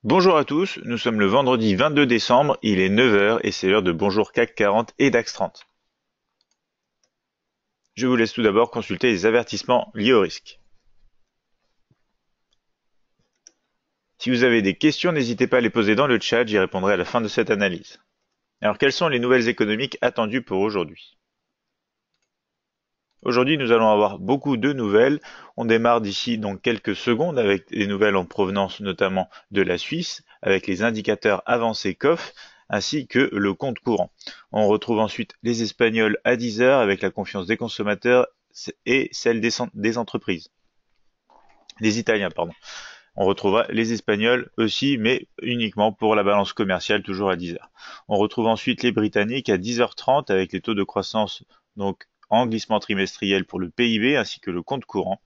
Bonjour à tous, nous sommes le vendredi 22 décembre, il est 9 heures et c'est l'heure de Bonjour CAC 40 et DAX 30. Je vous laisse tout d'abord consulter les avertissements liés au risque. Si vous avez des questions, n'hésitez pas à les poser dans le chat, j'y répondrai à la fin de cette analyse. Alors quelles sont les nouvelles économiques attendues pour aujourd'hui? Aujourd'hui, nous allons avoir beaucoup de nouvelles. On démarre d'ici donc quelques secondes avec des nouvelles en provenance notamment de la Suisse, avec les indicateurs avancés COF, ainsi que le compte courant. On retrouve ensuite les Espagnols à 10 heures avec la confiance des consommateurs et celle des entreprises. Les Italiens, pardon. On retrouvera les Espagnols aussi, mais uniquement pour la balance commerciale, toujours à 10 heures. On retrouve ensuite les Britanniques à 10h30 avec les taux de croissance donc en glissement trimestriel pour le PIB ainsi que le compte courant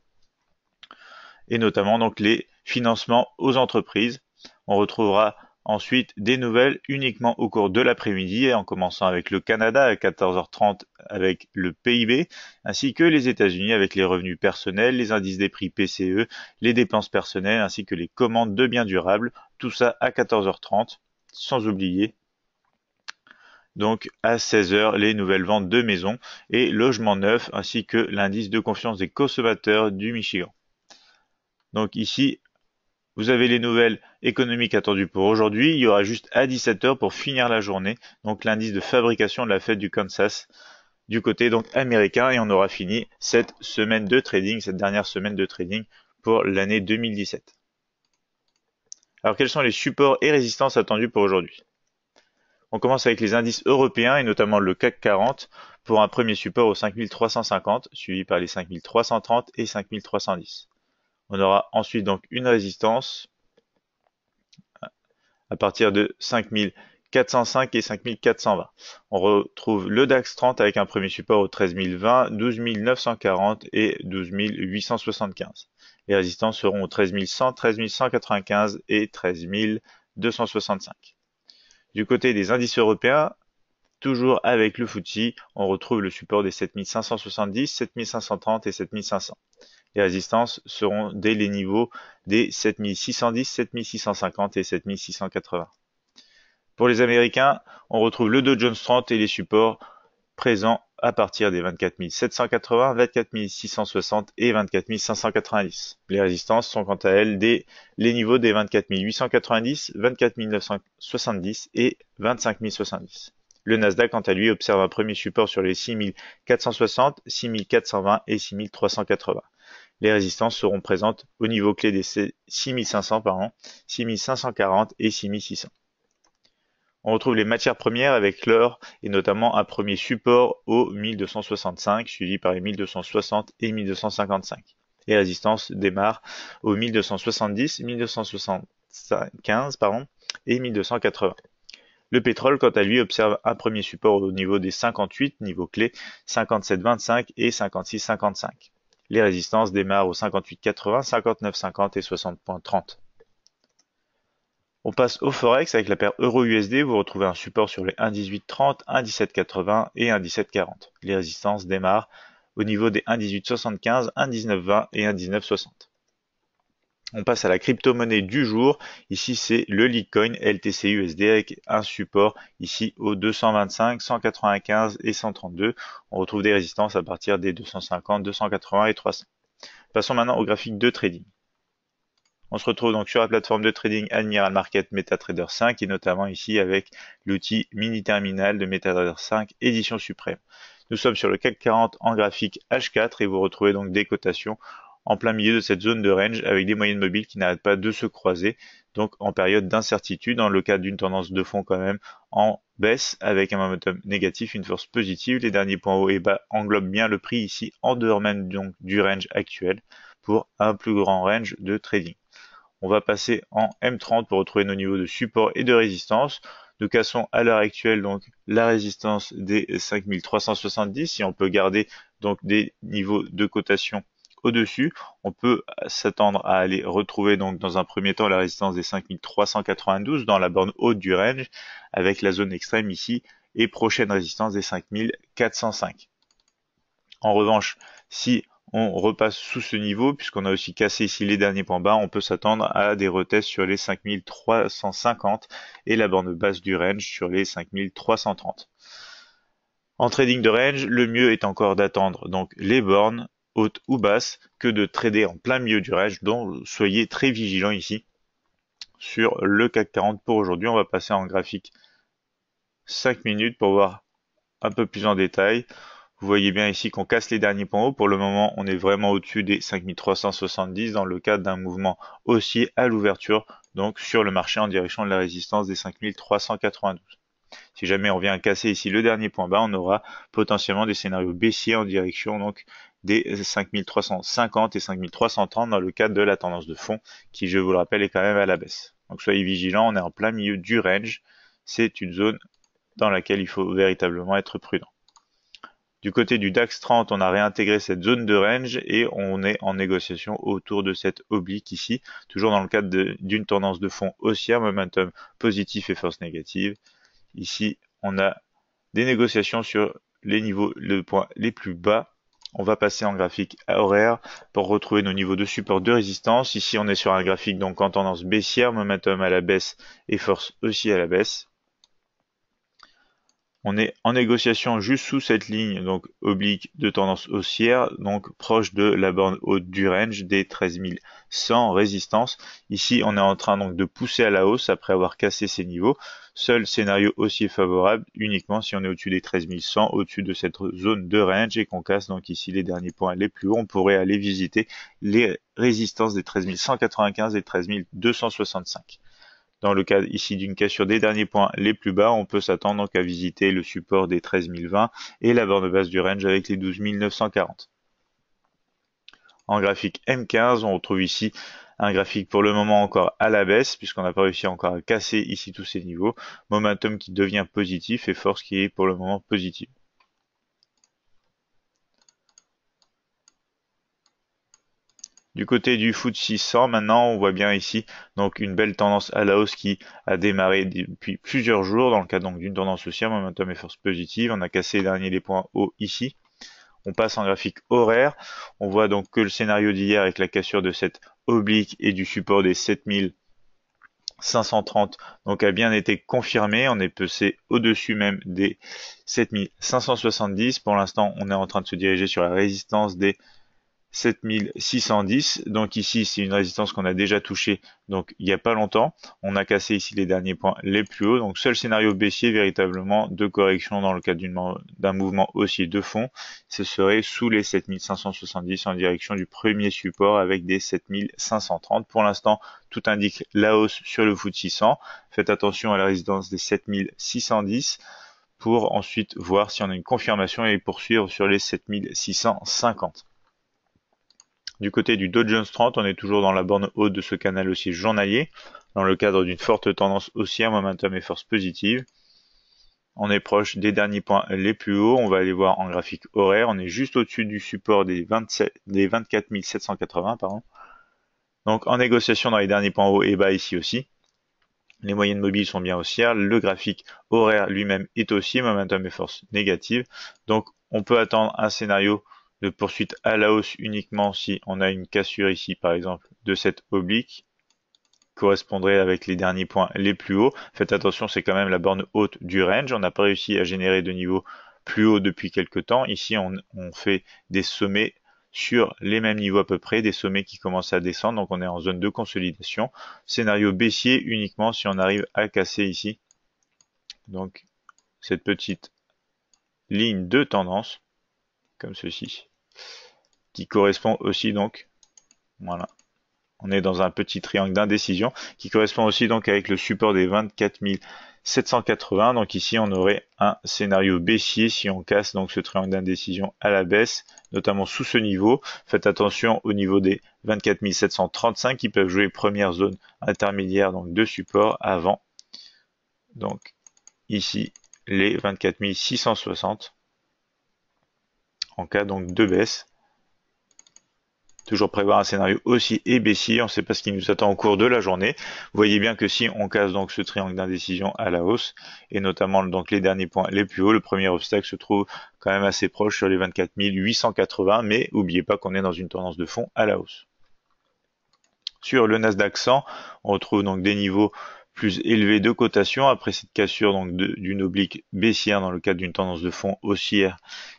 et notamment donc les financements aux entreprises. On retrouvera ensuite des nouvelles uniquement au cours de l'après-midi, en commençant avec le Canada à 14h30 avec le PIB, ainsi que les États-Unis avec les revenus personnels, les indices des prix PCE, les dépenses personnelles, ainsi que les commandes de biens durables, tout ça à 14h30, sans oublier donc à 16 heures les nouvelles ventes de maisons et logements neufs, ainsi que l'indice de confiance des consommateurs du Michigan. Donc ici, vous avez les nouvelles économiques attendues pour aujourd'hui. Il y aura juste à 17 heures pour finir la journée, donc l'indice de fabrication de la fête du Kansas du côté donc américain, et on aura fini cette semaine de trading, cette dernière semaine de trading pour l'année 2017. Alors quels sont les supports et résistances attendus pour aujourd'hui? On commence avec les indices européens et notamment le CAC 40 pour un premier support aux 5350, suivi par les 5330 et 5310. On aura ensuite donc une résistance à partir de 5405 et 5420. On retrouve le DAX 30 avec un premier support au 13020, 12940 et 12875. Les résistances seront au 13100, 13195 et 13265. Du côté des indices européens, toujours avec le FTSE, on retrouve le support des 7570, 7530 et 7500. Les résistances seront dès les niveaux des 7610, 7650 et 7680. Pour les Américains, on retrouve le Dow Jones 30 et les supports présents à partir des 24 780, 24 660 et 24 590. Les résistances sont quant à elles les niveaux des 24 890, 24 970 et 25 070. Le Nasdaq, quant à lui, observe un premier support sur les 6 460, 6 420 et 6 380. Les résistances seront présentes au niveau clé des 6500, 6540 et 6600. On retrouve les matières premières avec l'or et notamment un premier support au 1265, suivi par les 1260 et 1255. Les résistances démarrent au 1270, 1275 et 1280. Le pétrole, quant à lui, observe un premier support au niveau des 58, niveau clé 57,25 et 56,55. Les résistances démarrent au 58,80, 59,50 et 60,30. On passe au Forex avec la paire Euro-USD, vous retrouvez un support sur les 1,1830, 1,1780 et 1,1740. Les résistances démarrent au niveau des 1,1875, 1,1920 et 1,1960. On passe à la crypto-monnaie du jour. Ici, c'est le Litecoin LTC-USD avec un support ici au 225, 195 et 132. On retrouve des résistances à partir des 250, 280 et 300. Passons maintenant au graphique de trading. On se retrouve donc sur la plateforme de trading Admiral Market MetaTrader 5 et notamment ici avec l'outil mini terminal de MetaTrader 5 édition suprême. Nous sommes sur le CAC 40 en graphique H4 et vous retrouvez donc des cotations en plein milieu de cette zone de range avec des moyennes mobiles qui n'arrêtent pas de se croiser, donc en période d'incertitude, dans le cadre d'une tendance de fond quand même en baisse avec un momentum négatif, une force positive. Les derniers points hauts et bas englobent bien le prix ici en dehors même donc du range actuel pour un plus grand range de trading. On va passer en M30 pour retrouver nos niveaux de support et de résistance. Nous cassons à l'heure actuelle donc la résistance des 5370. Si on peut garder donc des niveaux de cotation au-dessus, on peut s'attendre à aller retrouver donc dans un premier temps la résistance des 5392 dans la borne haute du range avec la zone extrême ici et prochaine résistance des 5405. En revanche, si on repasse sous ce niveau, puisqu'on a aussi cassé ici les derniers points bas, on peut s'attendre à des retests sur les 5350 et la borne basse du range sur les 5330. En trading de range, le mieux est encore d'attendre donc les bornes hautes ou basses que de trader en plein milieu du range, donc soyez très vigilants ici sur le CAC 40 pour aujourd'hui. On va passer en graphique 5 minutes pour voir un peu plus en détail. Vous voyez bien ici qu'on casse les derniers points hauts. Pour le moment, on est vraiment au-dessus des 5370 dans le cadre d'un mouvement haussier à l'ouverture, donc sur le marché en direction de la résistance des 5392. Si jamais on vient casser ici le dernier point bas, on aura potentiellement des scénarios baissiers en direction donc des 5350 et 5330 dans le cadre de la tendance de fond qui, je vous le rappelle, est quand même à la baisse. Donc soyez vigilants, on est en plein milieu du range. C'est une zone dans laquelle il faut véritablement être prudent. Du côté du DAX 30, on a réintégré cette zone de range et on est en négociation autour de cette oblique ici, toujours dans le cadre d'une tendance de fond haussière, momentum positif et force négative. Ici, on a des négociations sur les niveaux, le point les plus bas. On va passer en graphique horaire pour retrouver nos niveaux de support de résistance. Ici, on est sur un graphique donc en tendance baissière, momentum à la baisse et force aussi à la baisse. On est en négociation juste sous cette ligne, donc oblique de tendance haussière, donc proche de la borne haute du range des 13 100 résistances. Ici, on est en train donc de pousser à la hausse après avoir cassé ces niveaux. Seul scénario haussier favorable uniquement si on est au-dessus des 13 100, au-dessus de cette zone de range et qu'on casse donc ici les derniers points les plus hauts. On pourrait aller visiter les résistances des 13 195 et 13 265. Dans le cas ici d'une cassure des derniers points les plus bas, on peut s'attendre donc à visiter le support des 13 020 et la borne basse du range avec les 12 940. En graphique M15, on retrouve ici un graphique pour le moment encore à la baisse, puisqu'on n'a pas réussi encore à casser ici tous ces niveaux. Momentum qui devient positif et force qui est pour le moment positive. Du côté du FTSE 100, maintenant, on voit bien ici donc une belle tendance à la hausse qui a démarré depuis plusieurs jours dans le cadre donc d'une tendance haussière, momentum et force positive. On a cassé les derniers des points hauts ici. On passe en graphique horaire. On voit donc que le scénario d'hier avec la cassure de cette oblique et du support des 7530 donc a bien été confirmé. On est passé au-dessus même des 7570. Pour l'instant, on est en train de se diriger sur la résistance des 7610, donc ici c'est une résistance qu'on a déjà touchée donc il n'y a pas longtemps. On a cassé ici les derniers points les plus hauts, donc seul scénario baissier véritablement de correction dans le cadre d'un mouvement haussier de fond, ce serait sous les 7570 en direction du premier support avec des 7530. Pour l'instant, tout indique la hausse sur le FTSE 100. Faites attention à la résistance des 7610 pour ensuite voir si on a une confirmation et poursuivre sur les 7650. Du côté du Dow Jones 30, on est toujours dans la borne haute de ce canal haussier journalier, dans le cadre d'une forte tendance haussière, momentum et force positive. On est proche des derniers points les plus hauts, on va aller voir en graphique horaire, on est juste au-dessus du support des 24 780, pardon. Donc en négociation dans les derniers points hauts et bas ici aussi. Les moyennes mobiles sont bien haussières, le graphique horaire lui-même est haussier, momentum et force négative. Donc on peut attendre un scénario de poursuite à la hausse uniquement si on a une cassure ici par exemple de cette oblique correspondrait avec les derniers points les plus hauts. Faites attention, c'est quand même la borne haute du range. On n'a pas réussi à générer de niveau plus haut depuis quelques temps. Ici, on fait des sommets sur les mêmes niveaux à peu près, des sommets qui commencent à descendre. Donc on est en zone de consolidation. Scénario baissier uniquement si on arrive à casser ici. Donc cette petite ligne de tendance, comme ceci, qui correspond aussi donc, voilà, on est dans un petit triangle d'indécision, qui correspond aussi donc avec le support des 24 780. Donc ici, on aurait un scénario baissier si on casse donc ce triangle d'indécision à la baisse, notamment sous ce niveau. Faites attention au niveau des 24 735 qui peuvent jouer première zone intermédiaire donc de support avant. Donc ici, les 24 660 en cas donc de baisse toujours prévoir un scénario haussier et baissier. On ne sait pas ce qui nous attend au cours de la journée. Vous voyez bien que si on casse donc ce triangle d'indécision à la hausse, et notamment donc les derniers points les plus hauts, le premier obstacle se trouve quand même assez proche sur les 24 880, mais n'oubliez pas qu'on est dans une tendance de fond à la hausse. Sur le Nasdaq 100, on retrouve donc des niveaux plus élevés de cotation après cette cassure donc d'une oblique baissière dans le cadre d'une tendance de fond haussière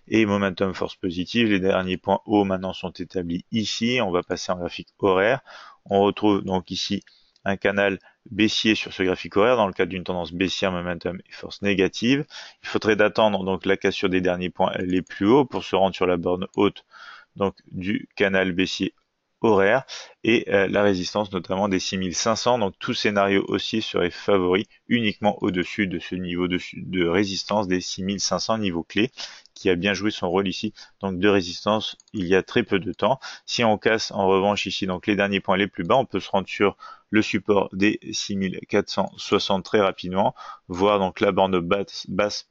et momentum force positive. Les derniers points hauts maintenant sont établis ici. On va passer en graphique horaire. On retrouve donc ici un canal baissier sur ce graphique horaire dans le cadre d'une tendance baissière, momentum et force négative. Il faudrait attendre donc la cassure des derniers points les plus hauts pour se rendre sur la borne haute donc du canal baissier horaire et la résistance notamment des 6500. Donc tout scénario haussier serait favori uniquement au-dessus de ce niveau de résistance des 6500, niveau clé, qui a bien joué son rôle ici, donc de résistance il y a très peu de temps. Si on casse en revanche ici donc les derniers points les plus bas, on peut se rendre sur le support des 6460 très rapidement, voir donc la borne basse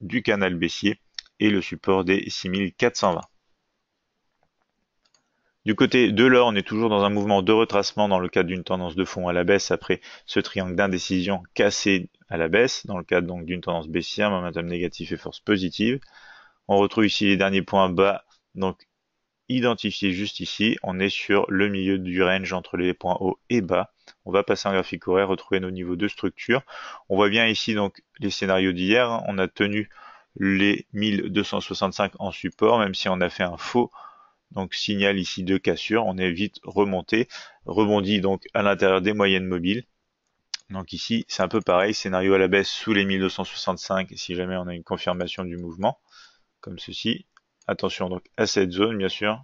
du canal baissier et le support des 6420. Du côté de l'or, on est toujours dans un mouvement de retracement dans le cadre d'une tendance de fond à la baisse après ce triangle d'indécision cassé à la baisse, dans le cadre donc d'une tendance baissière, momentum négatif et force positive. On retrouve ici les derniers points bas, donc identifiés juste ici. On est sur le milieu du range entre les points hauts et bas. On va passer en graphique horaire, retrouver nos niveaux de structure. On voit bien ici donc les scénarios d'hier. On a tenu les 1265 en support, même si on a fait un faux donc signal ici de cassure, on est vite remonté, rebondi donc à l'intérieur des moyennes mobiles. Donc ici c'est un peu pareil, scénario à la baisse sous les 1265 si jamais on a une confirmation du mouvement, comme ceci. Attention donc à cette zone bien sûr,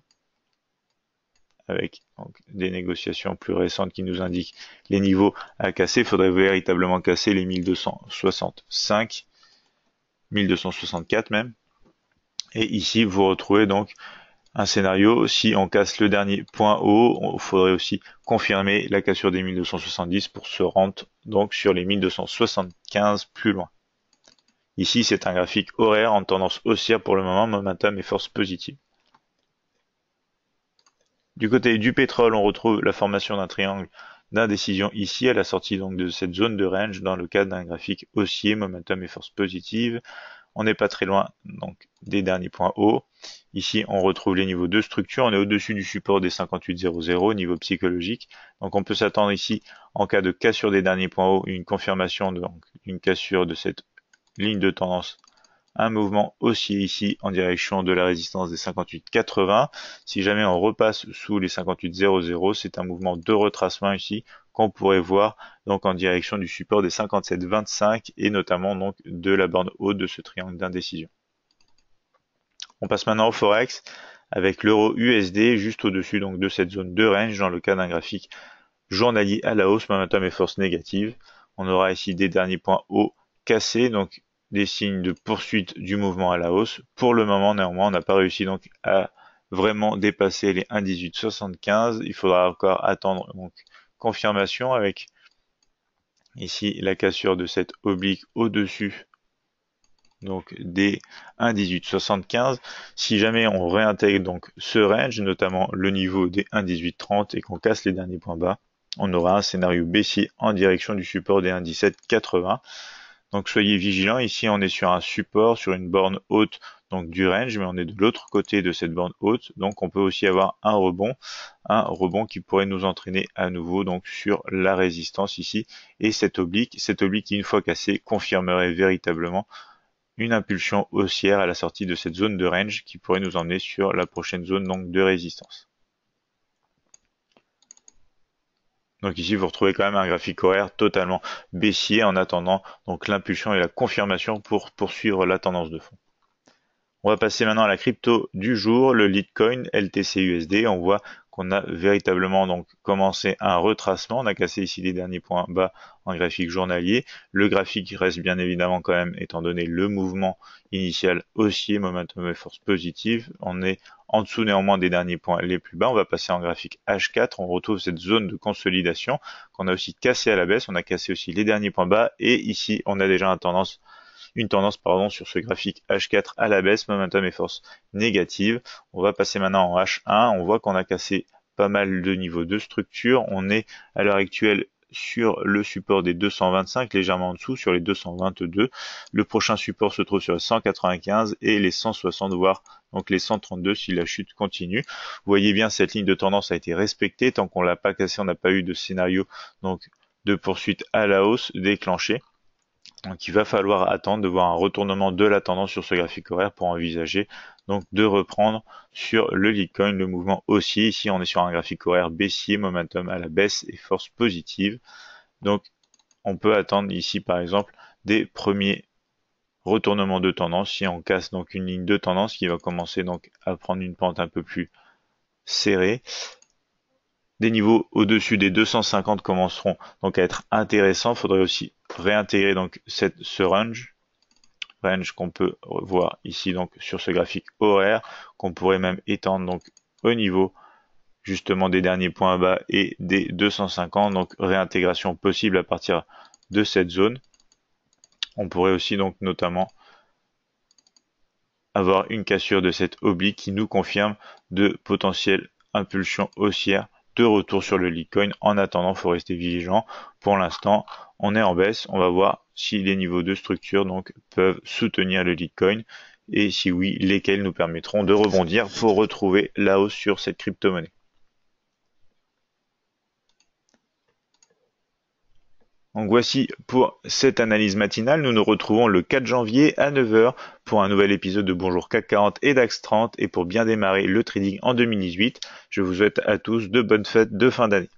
avec donc des négociations plus récentes qui nous indiquent les niveaux à casser. Il faudrait véritablement casser les 1265, 1264 même. Et ici vous retrouvez donc un scénario, si on casse le dernier point haut, il faudrait aussi confirmer la cassure des 1270 pour se rendre donc sur les 1275 plus loin. Ici, c'est un graphique horaire en tendance haussière pour le moment, momentum et force positive. Du côté du pétrole, on retrouve la formation d'un triangle d'indécision ici à la sortie donc de cette zone de range dans le cadre d'un graphique haussier, momentum et force positive. On n'est pas très loin donc des derniers points hauts. Ici, on retrouve les niveaux de structure. On est au-dessus du support des 5800, niveau psychologique. Donc, on peut s'attendre ici, en cas de cassure des derniers points hauts, une confirmation d'une cassure de cette ligne de tendance. Un mouvement haussier ici en direction de la résistance des 58,80. Si jamais on repasse sous les 58,00, c'est un mouvement de retracement ici qu'on pourrait voir donc en direction du support des 57,25 et notamment donc de la borne haute de ce triangle d'indécision. On passe maintenant au Forex avec l'euro USD juste au-dessus donc de cette zone de range dans le cas d'un graphique journalier à la hausse, momentum et force négative. On aura ici des derniers points hauts cassés, donc des signes de poursuite du mouvement à la hausse. Pour le moment, néanmoins, on n'a pas réussi donc à vraiment dépasser les 1,1875. Il faudra encore attendre donc confirmation avec ici la cassure de cette oblique au-dessus donc des 1,1875. Si jamais on réintègre donc ce range, notamment le niveau des 1,1830 et qu'on casse les derniers points bas, on aura un scénario baissier en direction du support des 1,1780. Donc soyez vigilants, ici on est sur un support, sur une borne haute donc du range, mais on est de l'autre côté de cette borne haute, donc on peut aussi avoir un rebond qui pourrait nous entraîner à nouveau donc sur la résistance ici, et cette oblique qui une fois cassée confirmerait véritablement une impulsion haussière à la sortie de cette zone de range qui pourrait nous emmener sur la prochaine zone donc de résistance. Donc ici, vous retrouvez quand même un graphique horaire totalement baissier en attendant donc l'impulsion et la confirmation pour poursuivre la tendance de fond. On va passer maintenant à la crypto du jour, le Litecoin LTC-USD. On voit qu'on a véritablement donc commencé un retracement. On a cassé ici les derniers points bas en graphique journalier. Le graphique reste bien évidemment quand même, étant donné le mouvement initial haussier, momentum et force positive. On est en dessous néanmoins des derniers points les plus bas. On va passer en graphique H4. On retrouve cette zone de consolidation qu'on a aussi cassé à la baisse. On a cassé aussi les derniers points bas. Et ici, on a déjà une tendance une tendance pardon sur ce graphique H4 à la baisse, momentum et force négative. On va passer maintenant en H1. On voit qu'on a cassé pas mal de niveaux de structure. On est à l'heure actuelle sur le support des 225, légèrement en dessous, sur les 222. Le prochain support se trouve sur les 195 et les 160, voire donc les 132 si la chute continue. Vous voyez bien, cette ligne de tendance a été respectée. Tant qu'on l'a pas cassée, on n'a pas eu de scénario donc de poursuite à la hausse déclenché. Donc il va falloir attendre de voir un retournement de la tendance sur ce graphique horaire pour envisager donc de reprendre sur le Litecoin le mouvement haussier. Ici on est sur un graphique horaire baissier, momentum à la baisse et force positive. Donc on peut attendre ici par exemple des premiers retournements de tendance si on casse donc une ligne de tendance qui va commencer donc à prendre une pente un peu plus serrée. Des niveaux au-dessus des 250 commenceront donc à être intéressants. Il faudrait aussi réintégrer donc ce range qu'on peut voir ici donc sur ce graphique horaire, qu'on pourrait même étendre donc au niveau justement des derniers points bas et des 250, donc réintégration possible à partir de cette zone. On pourrait aussi donc notamment avoir une cassure de cette oblique qui nous confirme de potentielles impulsions haussières de retour sur le Litecoin. En attendant, il faut rester vigilant. Pour l'instant, on est en baisse. On va voir si les niveaux de structure donc peuvent soutenir le Litecoin et si oui, lesquels nous permettront de rebondir pour retrouver la hausse sur cette crypto-monnaie. Donc voici pour cette analyse matinale. Nous nous retrouvons le 4 janvier à 9 h pour un nouvel épisode de Bonjour CAC 40 et DAX 30 et pour bien démarrer le trading en 2018. Je vous souhaite à tous de bonnes fêtes de fin d'année.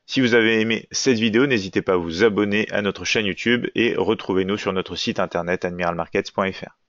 Si vous avez aimé cette vidéo, n'hésitez pas à vous abonner à notre chaîne YouTube et retrouvez-nous sur notre site internet admiralmarkets.fr.